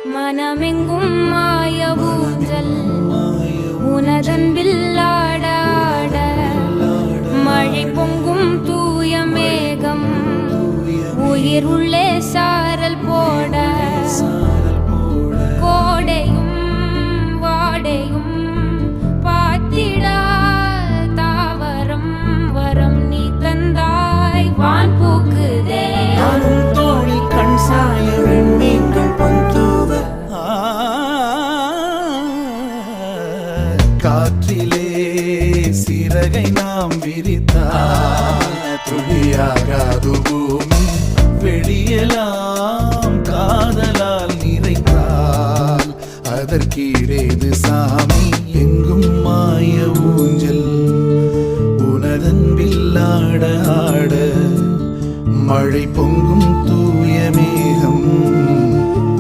மனமெங்கும் மாய ஊஞ்சல் உனதன்பில் ஆட ஆட மழை பொங்கும் தூய மேகம் உயிர் உள்ளே சாரல் போட கோடையும் வாடையும் பாத்திடா தாவரம் வரம் நீ தந்தாய் வான் பூக்குதே தோழில் கண் சாய வெண்மீன்கள் பொந்தூவ காற்றிலே சிறகை நாம் விரித்தால் துளியாகாது பூமி வெளியெல்லாம் காதலால் நிறைத்தால் அதற்கீடேது சாமி